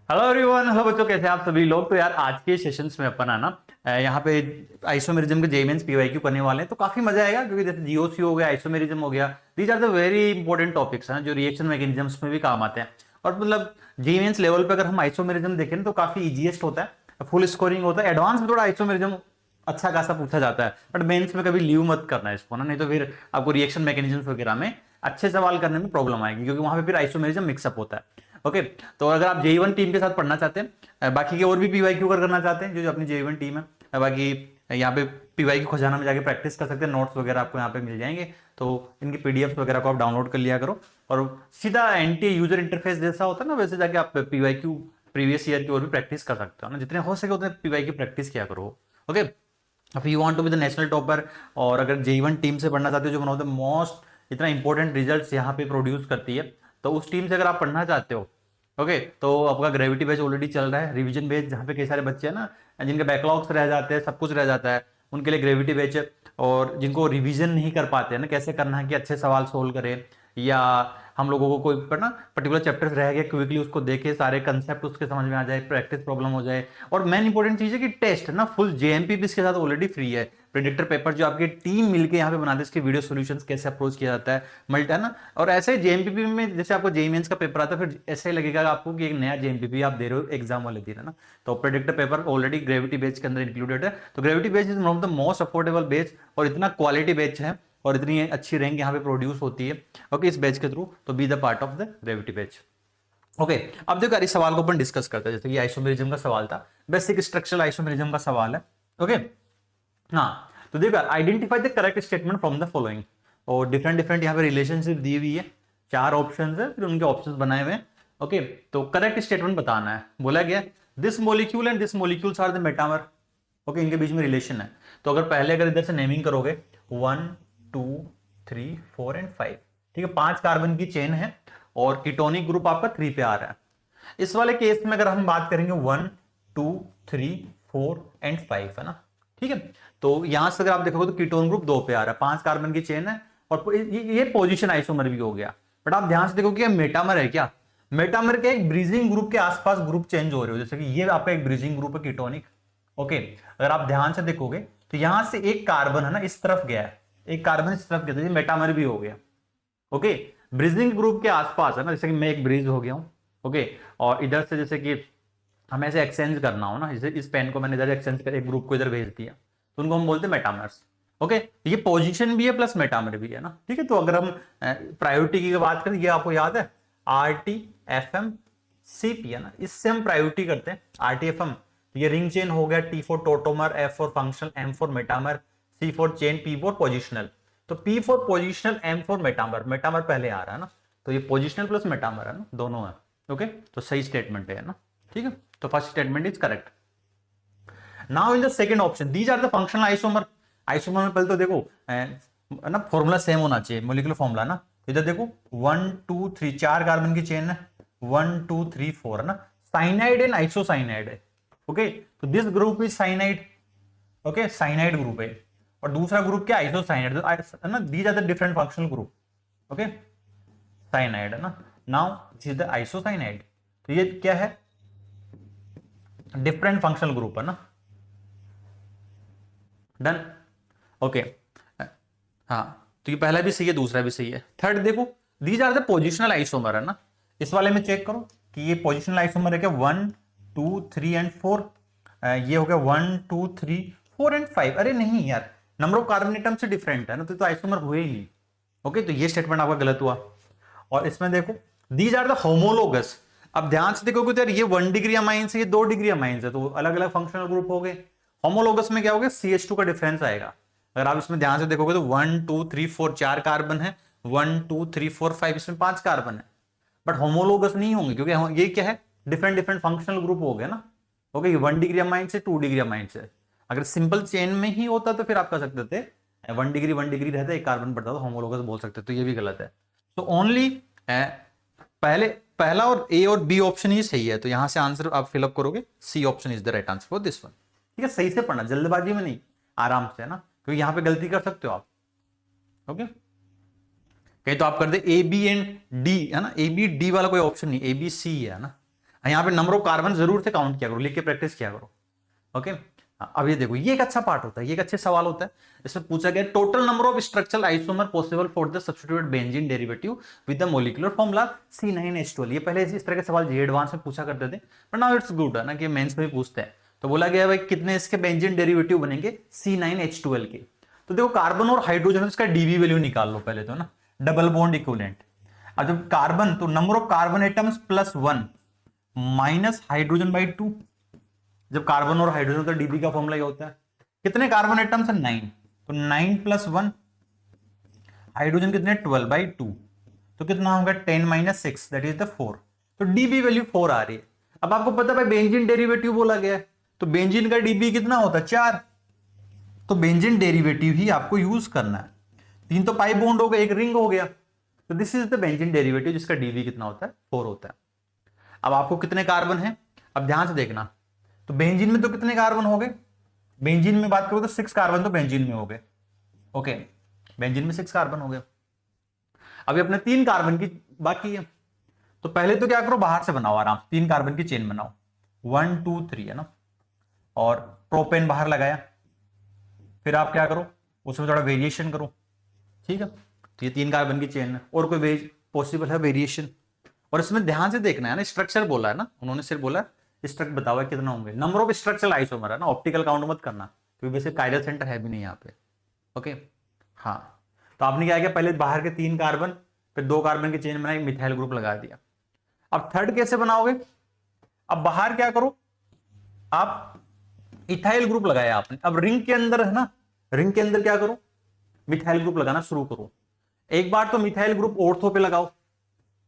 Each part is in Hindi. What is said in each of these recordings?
हेलो एवरीवन, हेलो बच्चों, कैसे हैं आप सभी लोग। तो यार आज के सेशंस में अपन आना यहाँ पे आइसोमेरिज्म के जेईमेंस पीवाईक्यू करने वाले हैं, तो काफी मजा आएगा क्योंकि जैसे जीओसी हो गया, आइसोमेरिज्म हो गया, these are the very important topics हैं जो रिएक्शन मैकेनिज्म्स में भी काम आते हैं। और मतलब जेईमेंस लेवल पे अगर हम आइसोमेरिज्म देखें ना, तो काफी इजीएस्ट होता है, फुल स्कोरिंग होता है। एडवांस में थोड़ा आइसोमेरिज्म अच्छा खासा पूछा जाता है, बट मेंस में कभी लीव मत करना है इसको ना, नहीं तो फिर आपको रिएक्शन मैकेनिज्म्स वगैरह में अच्छे सवाल करने में प्रॉब्लम आएगी, क्योंकि वहां पे फिर आइसोमेरिज्म मिक्सअप होता है। ओके, तो अगर आप जेई1 टीम के साथ पढ़ना चाहते हैं, बाकी के और भी पीवाईक्यू करना चाहते हैं, जो अपनी जेई1 टीम है, बाकी यहाँ पे पीवाईक्यू खजाना में जाके प्रैक्टिस कर सकते हैं, नोट्स वगैरह आपको यहाँ पे मिल जाएंगे। तो इनकी पीडीएफ वगैरह को आप डाउनलोड कर लिया करो, और सीधा एंटी यूजर इंटरफेस जैसा होता है ना, वैसे जाके आप पीवाईक्यू प्रीवियस ईयर की और भी प्रैक्टिस कर सकते हो ना, जितने हो सके उतने पीवाईक्यू प्रैक्टिस किया करो। Okay, if you want to be the national topper, और अगर जेई1 टीम से पढ़ना चाहते हो जो वन ऑफ द मोस्ट इतना इंपॉर्टेंट रिजल्ट्स यहाँ पे प्रोड्यूस करती है, तो उस टीम से अगर आप पढ़ना चाहते हो, ओके, तो आपका ग्रेविटी बैच ऑलरेडी चल रहा है, रिवीजन बैच जहाँ पे कई सारे बच्चे हैं ना जिनके बैकलॉग्स रह जाते हैं, सब कुछ रह जाता है, उनके लिए ग्रेविटी बैच है। और जिनको रिवीजन नहीं कर पाते हैं ना, कैसे करना है कि अच्छे सवाल सोल्व करें, या हम लोगों को कोई पर ना पर्टिकुलर चैप्टर रह गया, क्विकली उसको देखे, सारे कंसेप्ट उसके समझ में आ जाए, प्रैक्टिस प्रॉब्लम हो जाए। और मेन इंपॉर्टेंट चीज है कि टेस्ट ना फुल जेएमपी भी इसके साथ ऑलरेडी फ्री है। प्रेडिक्टर पेपर जो आपकी टीम मिलके यहाँ पे बनाते हैं, इसके वीडियो सॉल्यूशंस कैसे अप्रोच किया जाता है, मल्टी है ना। और ऐसे जेएमपीपी में जैसे आपको जेईई मेंस का पेपर आता है, फिर ऐसे ही लगेगा आपको कि एक नया जेएमपीपी आप दे रहे हो एग्जाम वाले दिन, है ना। तो प्रेडिक्टर पेपर ऑलरेडी ग्रेविटी बेच के अंदर इंक्लूडेड है। तो ग्रेविटी बेच is one of the most affordable बेच, और इतना क्वालिटी बेच है, और इतनी अच्छी रैंक यहाँ पे प्रोड्यूस होती है ओके इस बैच के थ्रू। तो be the part of the gravity batch. Okay, अब देखो यार इस सवाल को अपन डिस्कस करते हैं, जैसे कि आइसोमेरिज्म का सवाल था, बेसिक स्ट्रक्चरल आइसोमेरिज्म का सवाल है। ओके, हाँ, तो देखो identify the correct statement from the following, और डिफरेंट डिफरेंट यहाँ पे रिलेशनशिप दी हुई है, 4 ऑप्शन है, फिर उनके ऑप्शन बनाए हुए हैं। ओके, तो करेक्ट स्टेटमेंट बताना है, बोला गया this molecule and this molecules are the metamer. Okay, इनके बीच में रिलेशन है। तो अगर पहले अगर इधर से नेमिंग करोगे 1 2 3 4 एंड 5, ठीक है, 5 कार्बन की चेन है, और कीटोनिक ग्रुप आपका 3 पे आ रहा है। इस वाले केस में अगर हम बात करेंगे 1 2 3 4 एंड 5, है ना, ठीक है। तो यहां से अगर आप देखोगे तो कीटोन ग्रुप 2 पे आ रहा है, 5 कार्बन की चेन है, और ये पोजीशन आइसोमर भी हो गया। बट आप ध्यान से देखोगे मेटामर है क्या, मेटामर के एक ब्रीजिंग ग्रुप के आसपास ग्रुप चेंज हो रहे हो, जैसे कि ये आपका एक ब्रीजिंग ग्रुप है कीटोनिक। ओके, अगर आप ध्यान से देखोगे तो यहां से एक कार्बन है ना इस तरफ गया है, एक कार्बन इस तरफ गया, तो ये मेटामर भी हो गया। ओके, ब्रिजिंग ग्रुप के आसपास है ना, जैसे कि मैं एक ब्रिज हो गया हूं। ओके, और इधर से जैसे कि हमें ऐसे एक्सचेंज करना हो ना, जैसे इस पेन को मैंने इधर एक्सचेंज कर एक ग्रुप को इधर भेज दिया, तो उनको हम बोलते हैं मेटामर्स। ओके, ये पोजीशन भी है प्लस मेटामर भी है ना, ठीक है। तो अगर हम प्रायोरिटी की बात करें, ये आपको याद है RT FM CP है ना, इससे हम प्रायोरिटी करते हैं RTFM। ये रिंग चेन हो गया, T for tautomer, F for functional, M for metamer, C for chain, P for positional. तो P for positional, M for metamer, metamer पहले आ रहा है ना, तो ये पोजिशनल प्लस मेटामर है ना, दोनों है। ओके, तो सही स्टेटमेंट है ना, ठीक है। तो first statement is correct. Now in the second option, these are the functional isomer. Isomer में पहले तो देखो ना फॉर्मूला सेम होना चाहिए, मोलिकुलर फॉर्मूला ना। इधर देखो 1 2 3 4 कार्बन की चेन है, 1 2 3 4 है ना, साइनाइड एंड आइसोसाइनाइड है। ओके, तो this group is cyanide. Okay, cyanide group है, और दूसरा ग्रुप क्या आइसोसाइनाइड है ना, these are the different functional group. Okay, cyanide है ना, now this is the isocyanide. तो ये क्या है, डिफरेंट फंक्शनल ग्रुप है ना, डन। ओके, हाँ, तो ये पहला भी सही है, दूसरा भी सही है। थर्ड देखो, these are the positional isomer है ना, इस वाले में चेक करो कि ये पोजिशनल आइसोमर है क्या, 1 2 3 एंड 4, ये हो गया 1 2 3 4 एंड 5। अरे नहीं यार, नंबर ऑफ कार्बन एटम से डिफरेंट है ना, तो आइसोमर हुए ही नहीं। ओके, तो ये स्टेटमेंट आपका गलत हुआ। और इसमें देखो दीज आर द होमोलोगस। अब ध्यान से देखोगे तो यार ये 1 डिग्री अमाइंस है, ये 2 डिग्री अमाइंस है, तो अलग अलग फंक्शनल ग्रुप हो गए। होमोलोगस में क्या हो गया, CH2 का डिफरेंस आएगा। अगर आप इसमें ध्यान से देखोगे तो 1 2 3 4 4 कार्बन है, 1 2 3 4 5 इसमें 5 कार्बन है, बट होमोलोगस नहीं होंगे, क्योंकि ये क्या है, डिफरेंट डिफरेंट फंक्शनल ग्रुप हो गए ना। ओके, 1 डिग्री अमाइंस से 2 डिग्री अमाइंस है। अगर सिंपल चेन में ही होता तो फिर आप कह सकते थे 1 डिग्री रहता, एक कार्बन बढ़ता तो होमोलोगस बोल सकते, तो ये भी गलत है। तो ओनली पहला और ए और बी ऑप्शन ही सही है, तो यहां से आंसर आप फिलअप करोगे, C option is the right answer for this one. ठीक है, सही से पढ़ना, जल्दबाजी में नहीं, आराम से, है ना, क्योंकि यहां पे गलती कर सकते हो आप। ओके, कहीं तो आप कर दे ए बी एंड डी, है ना, ए बी डी वाला कोई ऑप्शन नहीं, ए बी सी है ना। यहाँ पे नंबर ऑफ कार्बन जरूर से काउंट किया करो, लिख के प्रैक्टिस किया करो। ओके, अब ये देखो, ये एक अच्छा पार्ट होता है, ये एक अच्छे सवाल होता है। इसमें पूछा गया total number of structural isomer possible for the substituted benzene derivative with the molecular formula C9H12। ये पहले इस तरह के सवाल जी एडवांस में पूछा करते थे, बट नाउ इट्स गुड है ना कि मेंस में भी पूछते हैं। तो बोला गया भाई कितने इसके बेंजीन डेरिवेटिव बनेंगे C9H12 के। तो देखो कार्बन और हाइड्रोजन इसका डीवी वैल्यू निकाल लो पहले तो ना, डबल बॉन्ड इक्विवेलेंट। अब जब कार्बन तो number of carbon atoms +1 minus hydrogen by 2। जब कार्बन और हाइड्रोजन का डीबी का फॉर्मूला ये होता है, कितने कार्बन एटम्स है 9, तो 9 + 1, हाइड्रोजन कितने 12/2, तो कितना होगा 10 - 6 दैट इज द 4। तो डीबी वैल्यू 4 आ रही है। अब आपको पता है बेंजीन डेरिवेटिव बोला गया है, तो बेंजीन का डीबी कितना होता है 4, तो बेंजीन डेरिवेटिव ही आपको यूज करना है। 3 तो पाई बॉन्ड हो गया, एक रिंग हो गया, तो this is the benzene derivative जिसका डीबी कितना होता है 4 होता है। अब आपको कितने कार्बन है, अब ध्यान से देखना, तो बेंजीन में तो कितने कार्बन हो गए, बेंजीन में बात करो तो 6 कार्बन तो बेंजीन में हो गए। ओके, बेंजीन में 6 कार्बन हो गए। अभी अपने 3 कार्बन की बाकी है, तो पहले तो क्या करो बाहर से बनाओ, आराम से 3 कार्बन की चेन बनाओ, 1 2 3 है ना, और प्रोपेन बाहर लगाया, फिर आप क्या करो उसमें थोड़ा वेरिएशन करो। ठीक है, तो ये 3 कार्बन की चेन है, और कोई पॉसिबल है वेरिएशन। और इसमें ध्यान से देखना है ना, स्ट्रक्चर बोला है ना उन्होंने, सिर्फ बोला स्ट्रक्चर बताओ कितना होंगे, नंबर ऑफ स्ट्रक्चरल आइसोमर है ना, ऑप्टिकल काउंट मत करना क्योंकि वैसे कायरल सेंटर है भी नहीं यहाँ पे। ओके, हाँ, तो आपने क्या किया, पहले बाहर के 3 कार्बन, फिर 2 कार्बन की चेन बनाई, मिथाइल ग्रुप लगा दिया। अब थर्ड कैसे बनाओगे, अब बाहर क्या करो, आप इथाइल ग्रुप लगाया आपने, अब रिंग के अंदर है ना, रिंग के अंदर क्या करो, मिथाइल ग्रुप लगाना शुरू करो। एक बार तो मिथाइल ग्रुप ऑर्थो पे लगाओ,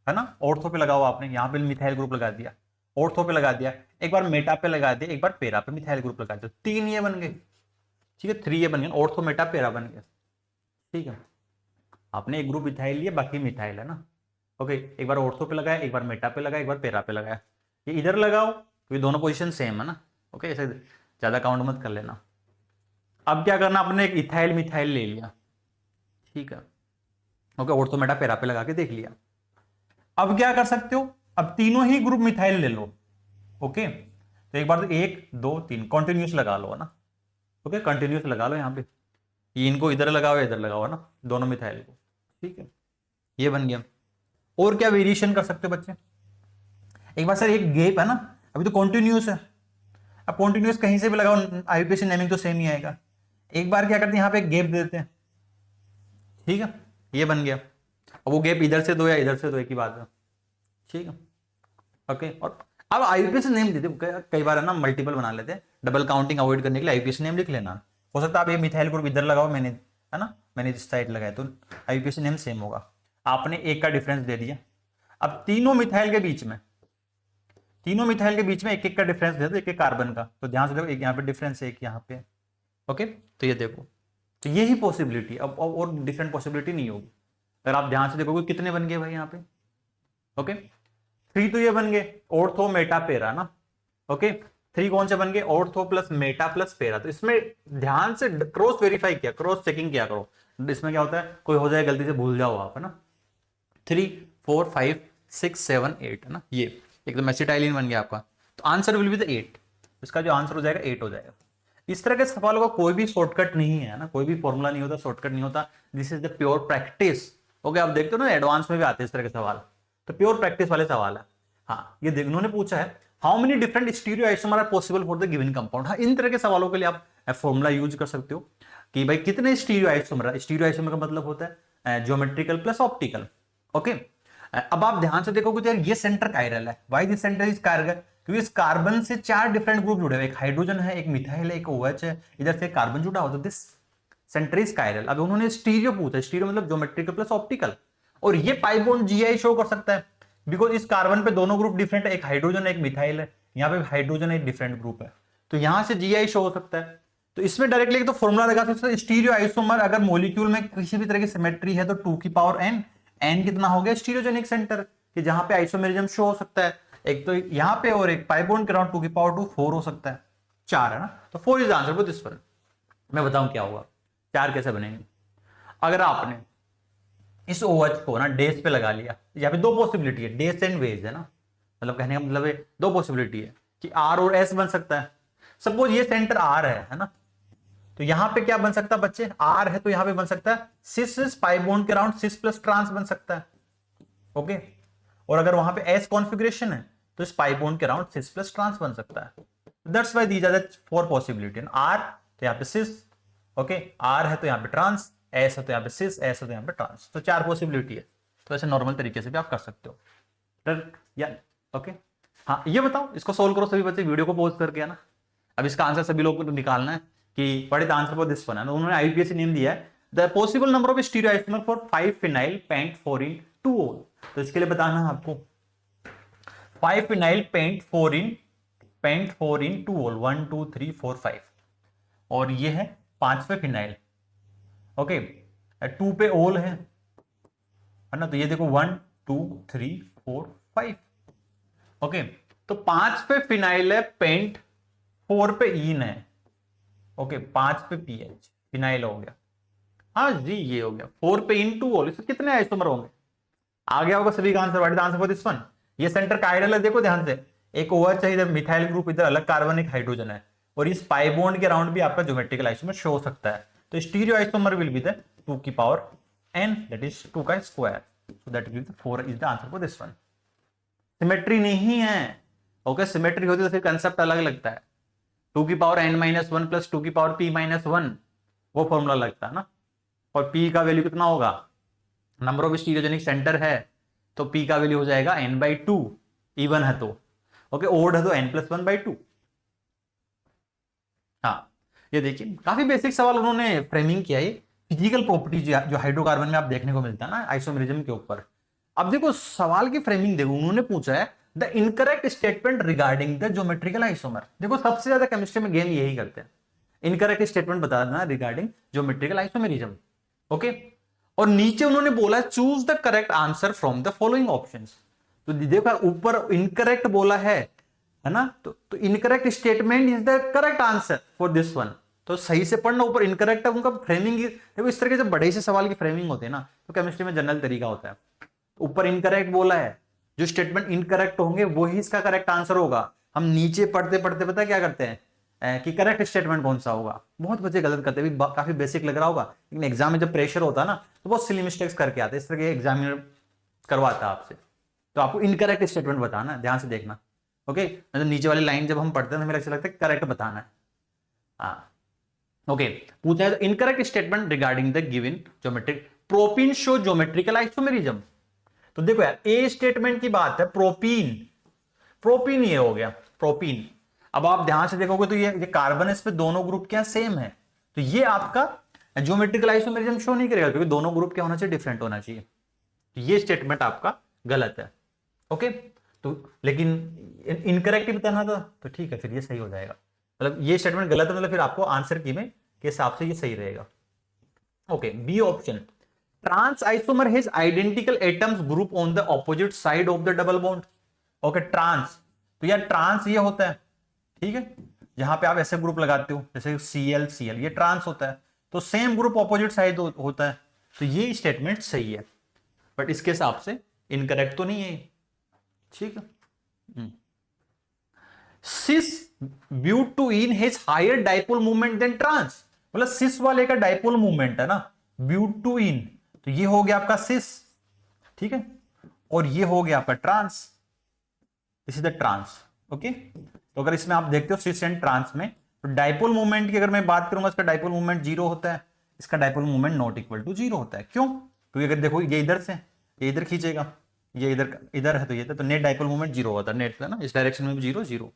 है ना, ऑर्थो पे लगाओ, आपने यहां पे मिथाइल ग्रुप लगा दिया, ऑर्थो पे लगा दिया, एक बार मेटा पे लगा दिया, एक बार पेरा पे मिथाइल ग्रुप लगा दिया, 3 ये बन गए। ठीक है, 3 ये बन गए, ऑर्थो मेटा पेरा बन गया। ठीक है, आपने एक ग्रुप इथाइल लिया, बाकी मिथाइल है ना। ओके, एक बार ऑर्थो पे लगाया, एक बार मेटा पे लगाया, एक बार पेरा पे लगाया, ये इधर लगाओ क्योंकि दोनों पोजीशन सेम है ना। ओके, ऐसे ज्यादा काउंट मत कर लेना। अब क्या करना, आपने एक इथाइल मिथाइल ले लिया, ठीक है, ओके, ऑर्थो मेटा पेरा पे लगा के देख लिया। अब क्या कर सकते हो, अब तीनों ही ग्रुप मिथाइल ले लो। ओके, तो एक बार तो 1 2 3 कंटिन्यूस लगा लो, है ना। ओके, कंटिन्यूस लगा लो यहाँ पे, ये इनको इधर लगाओ इधर लगाओ, है ना, दोनों मिथाइल को। ठीक है, ये बन गया। और क्या वेरिएशन कर सकते हो बच्चे, एक बार सर एक गैप है ना, अभी तो कॉन्टिन्यूस है, अब कॉन्टिन्यूस कहीं से भी लगाओ, आईयूपीएसी नेमिंग तो सेम ही आएगा। एक बार क्या करते हैं, यहाँ पे गैप देते हैं। ठीक है, ये बन गया। अब वो गैप इधर से दो या इधर से दो, एक ही बात है। ठीक है, ओके, और अब आईयूपीएसी नेम देते, कई बार है ना मल्टीपल बना लेते हैं, डबल काउंटिंग अवॉइड करने के लिए आईयूपीएसी नेम लिख लेना। हो सकता है आप ये मिथाइल ग्रुप इधर लगाओ, मैंने है ना, मैंने इस साइड लगाया, तो आईयूपीएसी नेम सेम होगा। आपने एक का डिफरेंस दे दिया, अब तीनों मिथाइल के बीच में, तीनों मिथाइल के बीच में एक एक का डिफरेंस दे दो, एक एक कार्बन का, तो ध्यान से देखो, एक यहाँ पे डिफरेंस है, एक यहाँ पे। ओके, तो ये देखो, तो यही पॉसिबिलिटी, अब और डिफरेंट पॉसिबिलिटी नहीं होगी। अगर आप ध्यान से देखोगे कितने बन गए भाई यहाँ पे। ओके, 3 तो ये बन गए, ऑर्थो मेटा पेरा ना। ओके, 3 कौन से बन गए, ऑर्थो प्लस मेटा प्लस पेरा। तो इसमें ध्यान से क्रॉस वेरीफाई किया, क्रॉस चेकिंग किया करो। इसमें क्या होता है, कोई हो जाए गलती से भूल जाओ आप, है ना। 3 4 5 6 7 8 है ना, ये एकदम एसिटाइलिन बन गया आपका। तो आंसर विल बी द 8, इसका जो आंसर हो जाएगा 8 हो जाएगा। इस तरह के सवालों का कोई भी शॉर्टकट नहीं है ना, कोई भी फॉर्मूला नहीं होता, शॉर्टकट नहीं होता। This is the pure practice. Okay, आप देखते हो ना एडवांस में भी आते हैं इस तरह के सवाल, तो प्योर प्रैक्टिस वाले सवाल है। हाँ, ये देख उन्होंने पूछा है how many different stereo isomer are possible for the given compound. हाँ, इन तरह के सवालों के लिए आप फॉर्मूला यूज कर सकते हो कि भाई कितने स्टीरियो आइसोमर। स्टीरियो आइसोमर का मतलब होता है ज्योमेट्रिकल प्लस ऑप्टिकल। ओके, अब आप ध्यान से देखोगे तो यार ये सेंटर कायरल है। Why this centre is chiral, क्योंकि इस कार्बन से 4 डिफरेंट ग्रुप जुड़े हुए, एक हाइड्रोजन है, एक मिथाइल है, एक OH है, इधर से कार्बन जुड़ा हुआ, तो दिस सेंटर इज कायरल। अब उन्होंने स्टीरियो पूछा, स्टीरियो मतलब ज्योमेट्रिकल प्लस ऑप्टिकल, और ये पाई बॉन्ड GI शो कर सकता है बिकॉज इस कार्बन पे दोनों ग्रुप डिफरेंट है, एक हाइड्रोजन एक मिथाइल है, यहाँ पे हाइड्रोजन एक डिफरेंट ग्रुप है, तो यहां से GI शो हो सकता है। तो इसमें डायरेक्टली एक तो फॉर्मूला लगा सकते हैं, स्टीरियो आइसोमर अगर मॉलिक्यूल में किसी भी तरह की सिमेट्री है तो 2 की पावर n, n कितना हो गया स्टीरियोजेनिक सेंटर, कि जहां पे आइसोमेरिज्म शो हो सकता है, एक तो यहां पे और एक पाई बॉन्ड के अराउंड 2 की पावर 2 4 हो सकता है, 4 है ना, तो 4 is answer for this one. मैं बताऊं क्या होगा, 4 कैसे बनेंगे। अगर आपने इस OH को ना डेज पे लगा लिया, यहाँ पे 2 पॉसिबिलिटी है, डेज एंड वेज है ना, मतलब कहने का मतलब है दो पॉसिबिलिटी है कि आर और एस बन सकता है। सपोज ये सेंटर आर है ना, तो यहां पे क्या बन सकता है बच्चे, आर है तो यहां पे बन सकता है सिस पाई बॉन्ड के अराउंड सिस प्लस ट्रांस बन सकता है। ओके, और अगर वहां पे एस कॉन्फ़िगरेशन है तो इस पाई बॉन्ड के अराउंड सिस प्लस ट्रांस बन सकता है। That's why these are the four possibility. आर तो यहाँ पे सिस, ओके, आर है तो यहाँ पे ट्रांस, एस है तो यहाँ पे सिस, एस है तो यहाँ पे ट्रांस, तो चार पॉसिबिलिटी है। तो ऐसे नॉर्मल तरीके से भी आप कर सकते हो। या ओके, हाँ ये बताओ, इसको सोल्व करो सभी बच्चे, वीडियो को पॉज करके, है ना। अब इसका आंसर सभी लोगों को निकालना है कि what is the answer for this one, है ना। उन्होंने आईपीएससी नेम दिया है the possible number of stereoisomer for 5 phenyl pent 4 yne 2 ol. तो इसके लिए बताना है आपको 5 फिनाइल पेंट 4 इन 2 ओल, 1 2 3 4 5, और ये है 5वें फिनाइल। ओके, 2 पे ओल है ना, तो ये देखो 1 2 3 4 5। ओके, तो 5 पे फिनाइल है पेंट, 4 पे इन है, ओके, 5 पे पीएच फिनाइल हो गया। हाँ जी, ये हो गया 4 पे इन 2 ओल, इसमें कितने आइसोमर होंगे, आ गया होगा सभी का answer. What is the answer for this one. ये सेंटर कायरल है, देखो ध्यान से, एक OH है इधर, मिथाइल ग्रुप इधर अलग कार्बन एक हाइड्रोजन है, और इस पाई बॉन्ड के अराउंड भी आपका ज्योमेट्रिकल आइसोमर शो हो सकता है। तो stereo isomer will be the 2 की पावर n, दैट इज 2 का square, so that will be 4 is the answer for this one. Symmetry नहीं है, ओके, सिमेट्री होती तो फिर कंसेप्ट अलग लगता है, 2 की पावर n-1 प्लस 2 की पावर p-1, वो फॉर्मूला लगता है ना। और p का वैल्यू कितना होगा, नंबर ऑफ स्टीरियोजेनिक सेंटर है तो p का वैल्यू हो जाएगा n/2, इवन है तो, ओके, ओड है तो n+1/2। हाँ, ये देखिए काफी बेसिक सवाल उन्होंने फ्रेमिंग किया है, फिजिकल प्रॉपर्टीज जो हाइड्रोकार्बन में आप देखने को मिलता है ना आइसोमेरिज्म के ऊपर। अब देखो सवाल की फ्रेमिंग देखो, उन्होंने पूछा है the incorrect statement regarding the geometrical isomer. देखो सबसे ज्यादा केमिस्ट्री में गेम यही करते हैं, इनकरेक्ट स्टेटमेंट बता देना रिगार्डिंग ज्योमेट्रिकल आइसोमेरिज्म। ओके, और नीचे उन्होंने बोला choose the correct answer from the following options. तो देखो ऊपर इनकरेक्ट बोला है ना, तो incorrect statement is the correct answer for this one. तो सही से पढ़ना, ऊपर इनकरेक्ट है उनका फ्रेमिंग। देखो इस तरह के जब बड़े से सवाल की फ्रेमिंग होते हैं ना, तो केमिस्ट्री में जनरल तरीका होता है, ऊपर इनकरेक्ट बोला है, जो स्टेटमेंट इनकरेक्ट होंगे वही इसका करेक्ट आंसर होगा। हम नीचे पढ़ते पढ़ते पता क्या करते हैं कि करेक्ट स्टेटमेंट कौन सा होगा, बहुत बच्चे गलत करते हैं, काफी बेसिक लग रहा होगा, लेकिन एग्जाम में जब प्रेशर होता है ना तो बहुत सिली मिस्टेक्स करके आते हैं, इस तरह के एग्जामिनर करवाता है आपसे। तो आपको इनकरेक्ट स्टेटमेंट बताना है, ध्यान से देखना। ओके, मतलब नीचे वाली लाइन जब हम पढ़ते हैं तो हमें ऐसा लगता है करेक्ट बताना है। हाँ, ओके, पूछा है incorrect statement regarding the given geometric propene show geometrical isomerism. तो देखो यार, ए स्टेटमेंट की बात है, प्रोपीन, प्रोपीन ये हो गया प्रोपीन। अब आप ध्यान से देखोगे तो ये कार्बन इस पे दोनों ग्रुप क्या सेम है, तो ये आपका ज्योमेट्रिकल आइसोमेरिज्म शो नहीं करेगा, क्योंकि दोनों ग्रुप क्या होना चाहिए, डिफरेंट होना चाहिए। तो ये स्टेटमेंट आपका गलत है। ओके, तो लेकिन इनकरेक्ट ही बताना था तो ठीक है, फिर ये सही हो जाएगा। मतलब ये स्टेटमेंट गलत है, मतलब फिर आपको आंसर की में के हिसाब से ये सही रहेगा। Okay, B option, trans isomer has identical atoms group on the opposite side of the double bond. Okay, trans, तो यार ट्रांस ये होता है, ठीक है, जहां पे आप ऐसे ग्रुप लगाते हो जैसे Cl ये ट्रांस होता है, तो सेम ग्रुप ऑपोजिट साइड होता है, तो ये स्टेटमेंट सही है, बट इसके हिसाब से इनकरेक्ट तो नहीं है, ठीक है। Cis butene has higher dipole moment than trans, मतलब सिस वाले का डाइपोल मूवमेंट है ना ब्यूटुइन, तो ये हो गया आपका सिस, ठीक है, और ये हो गया आपका trans, this is the trans. Okay, तो अगर इसमें आप देखते हो सिस एंड ट्रांस में, तो डाइपोल मूवमेंट की अगर मैं बात करूंगा, इसका डाइपोल मूवमेंट 0 होता है, इसका dipole movement not equal to 0 होता है। क्यों? क्योंकि अगर देखो ये इधर से ये इधर खींचेगा, ये इधर इधर है, तो नेट डाइपोल मूवमेंट 0 होता है, नेट है ना, इस डायरेक्शन में भी 0 0।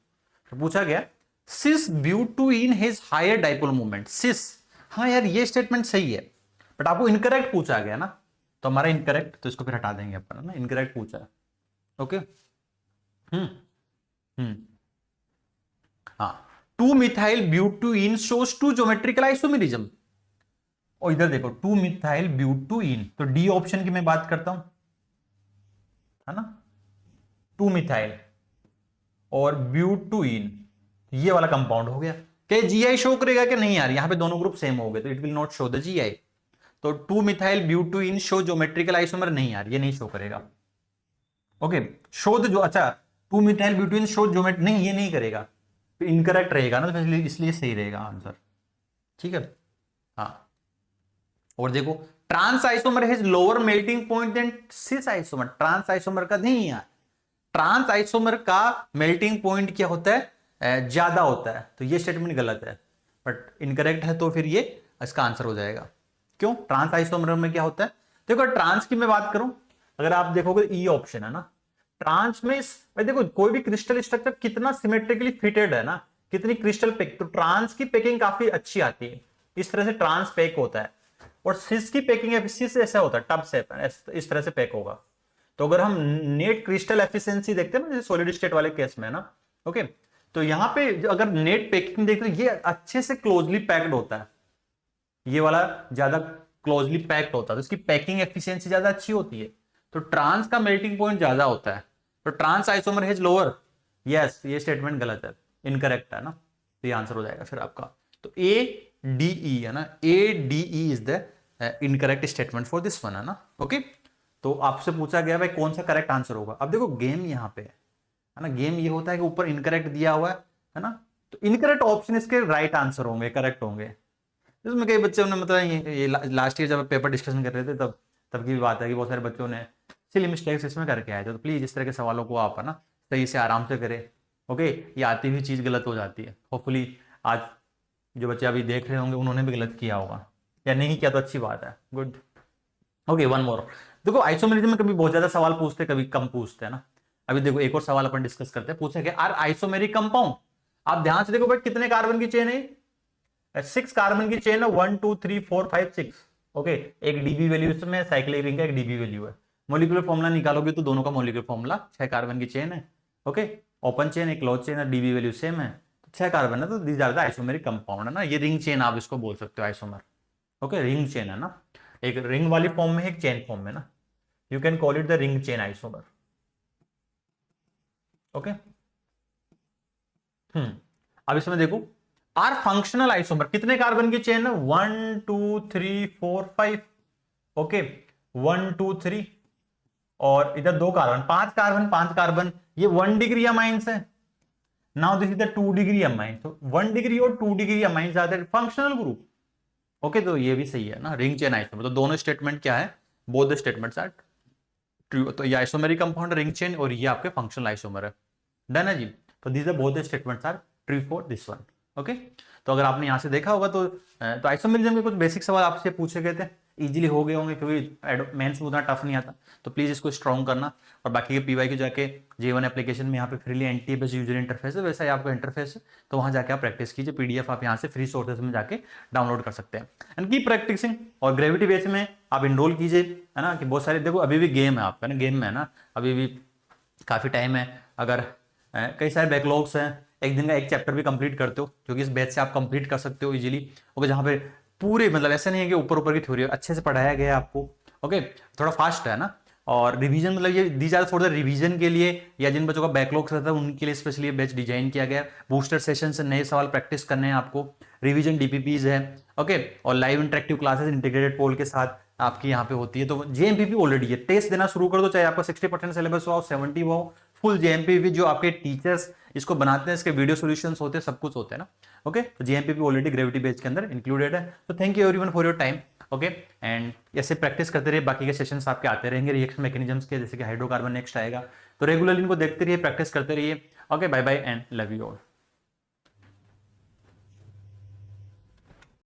तो पूछा गया सिस butene has higher dipole movement, सिस, हाँ यार ये स्टेटमेंट सही है, बट आपको इनकरेक्ट पूछा गया ना, तो हमारा इनकरेक्ट, तो इसको फिर हटा देंगे अपन ना, इनकरेक्ट पूछा है। ओके, हाँ, 2 मिथाइल ब्यूटुइन शोज 2 ज्योमेट्रिकल आइसोमेरिज्म। और इधर देखो 2 मिथाइल ब्यूटुइन, तो डी ऑप्शन की मैं बात करता हूं, है ना, 2 मिथाइल और ब्यूटुइन, ये वाला कंपाउंड हो गया। क्या जीआई शो करेगा कि नहीं यार, यहां पे दोनों ग्रुप सेम हो गए, तो it will not show the GI. तो 2 मिथाइल ब्यूटुइन शो ज्योमेट्रिकल आइसोमर, नहीं यार ये नहीं शो करेगा। ओके, शो द जो, अच्छा two methyl butane show geometry, नहीं ये नहीं करेगा, इनकरेक्ट रहेगा ना, तो इसलिए सही रहेगा आंसर। ठीक है, हाँ। और देखो trans isomer has lower melting point than cis isomer, trans isomer का नहीं है, ट्रांस आइसोमर का मेल्टिंग पॉइंट क्या होता है, ज्यादा होता है, तो ये स्टेटमेंट गलत है, बट इनकरेक्ट है, तो फिर ये इसका आंसर हो जाएगा। क्यों, ट्रांस आइसोमर में क्या होता है, देखो ट्रांस की मैं बात करूं, अगर आप देखोगे ई ऑप्शन है ना, ट्रांस में भाई देखो कोई भी क्रिस्टल स्ट्रक्चर कितना सिमेट्रिकली फिटेड है ना, कितनी क्रिस्टल पैक, तो ट्रांस की पैकिंग काफी अच्छी आती है, इस तरह से ट्रांस पैक होता है। और सिस की पैकिंग सिस ऐसा होता है, टब से इस तरह से पैक होगा। तो अगर हम नेट क्रिस्टल एफिशिएंसी देखते हैं ना, जैसे सॉलिड स्टेट वाले केस में ना, ओके, तो यहां पे अगर नेट पैकिंग देखते हैं, ये अच्छे से क्लोजली पैक्ड होता है, ये वाला ज्यादा क्लोजली पैक्ड होता है, तो इसकी पैकिंग एफिशिएंसी ज्यादा अच्छी होती है, तो ट्रांस का मेल्टिंग पॉइंट ज्यादा होता है, तो trans isomer has lower, yes ये स्टेटमेंट गलत है, इनकरेक्ट है ना, तो ये आंसर हो जाएगा फिर आपका। तो ए डी ई है ना, A D E is the incorrect statement for this one है ना, ओके। तो आपसे पूछा गया भाई कौन सा करेक्ट आंसर होगा, अब देखो गेम यहाँ पे है ना, गेम ये होता है कि ऊपर इनकरेक्ट दिया हुआ है ना, तो इनकरेक्ट ऑप्शन इसके राइट आंसर होंगे, करेक्ट होंगे। इसमें कई बच्चों ने मतलब ये लास्ट ईयर जब पेपर डिस्कशन कर रहे थे तब की बात है कि बहुत सारे बच्चों ने सिली मिस्टेक्स इसमें करके आए थे, तो प्लीज इस तरह के सवालों को आप है ना सही से आराम से करें, ओके। ये आती हुई चीज गलत हो जाती है, होपफुली आज जो बच्चे अभी देख रहे होंगे उन्होंने भी गलत किया होगा, या नहीं किया तो अच्छी बात है, गुड। ओके वन मोर, देखो आइसोमेरिज्म में कभी बहुत ज्यादा सवाल पूछते हैं, कभी कम पूछते हैं ना। अभी देखो एक और सवाल अपन डिस्कस करते हैं, पूछा गया आर आइसोमेरिक कंपाउंड, आप ध्यान से देखो भाई कितने कार्बन की चेन है, 6 कार्बन की चेन है, 1 2 3 4 5 6, ओके। एक डीबी वैल्यू इसमें, साइक्लिक रिंग का एक डीबी वैल्यू है, मोलिकुलर फॉर्मूला निकालोगे तो दोनों का मोलिकुलर फॉर्मूला, 6 कार्बन की चेन है, ओके, ओपन चेन एक क्लोज चेन है, डीबी वैल्यू सेम है, तो 6 कार्बन है, तो these are the isomeric compound है ना, ये रिंग चेन आप इसको बोल सकते हो आइसोमर, ओके, रिंग चेन है ना, एक रिंग वाली फॉर्म में एक चेन फॉर्म में ना, you can call it the ring chain isomer, okay. अब इसमें देखो आर फंक्शनल आइसोमर, कितने कार्बन की चेन है, 1 2 3 4 5, ओके, 1 2 3, और इधर 2 कार्बन, 5 कार्बन, ये 1 डिग्री अमाइंस है, now this is the 2 degree amine, तो 1 डिग्री और 2 degree amines are the functional group, okay. तो ये भी सही है ना, रिंग चेन आइसोमर, तो दोनों स्टेटमेंट क्या है, both the statements are true, तो ये आइसोमेरिक कंपाउंड रिंग चेन और ये आपके फंक्शनल आइसोमर है, डन है जी। तो these are both the statements are true for this one, okay. तो अगर आपने यहां से देखा होगा तो आइसोमेरिज्म के कुछ बेसिक सवाल आपसे पूछे गए थे, इजीली हो गए होंगे, क्योंकि मेंस में उतना टफ नहीं आता, तो प्लीज इसको स्ट्रॉन्ग करना। और बाकी के पीवाई के जाके J1 एप्लीकेशन में यहाँ पे freely NTA based user interface है, वैसा ही आपका इंटरफेस है, तो वहां जाके आप प्रैक्टिस कीजिए, पीडीएफ आप यहाँ से फ्री सोर्सेज में जाके डाउनलोड कर सकते हैं, एंड की प्रैक्टिसिंग। और ग्रेविटी बेस में आप इनरोल कीजिए, है ना, कि बहुत सारे देखो अभी भी गेम है आपका ना, गेम में है ना, अभी भी काफी टाइम है, अगर कई सारे बैकलॉग्स हैं, एक दिन का एक चैप्टर भी कंप्लीट करते हो, जो कि इस बैच से आप कंप्लीट कर सकते हो इजीली, ओके, जहाँ पे पूरे मतलब ऐसा नहीं है कि ऊपर ऊपर की थ्योरी अच्छे से पढ़ाया गया है आपको, ओके, थोड़ा फास्ट है ना। और रिवीजन मतलब ये these are for the revision के लिए, या जिन बच्चों का बैकलॉग्स रहता है उनके लिए स्पेशली बैच डिजाइन किया गया है, बूस्टर सेशन से नए सवाल प्रैक्टिस करने हैं आपको, रिवीजन डीपीपीज है, ओके, और लाइव इंटरेक्टिव क्लासेस इंटीग्रेटेड पोल के साथ आपकी यहाँ पे होती है। तो जेएमपीपी ऑलरेडी है, टेस्ट देना शुरू कर दो, चाहे आपका 60% सिलेबस हो, 70 हो, फुल जेएमपीपी जो आपके टीचर्स इसको बनाते हैं, इसके वीडियो सॉल्यूशंस होते हैं, सब कुछ होते हैं ना, ओके। तो जेएमपीपी ऑलरेडी ग्रेविटी बेस के अंदर इंक्लूडेड है। तो thank you everyone for your time, okay, and ऐसे प्रैक्टिस करते रहिए, बाकी के सेशंस आपके आते रहेंगे रिएक्शन मैकेनिज्म्स के, जैसे कि हाइड्रोकार्बन नेक्स्ट आएगा, तो रेगुलरली इनको देखते रहिए, प्रैक्टिस करते रहिए, okay, bye bye and love you all.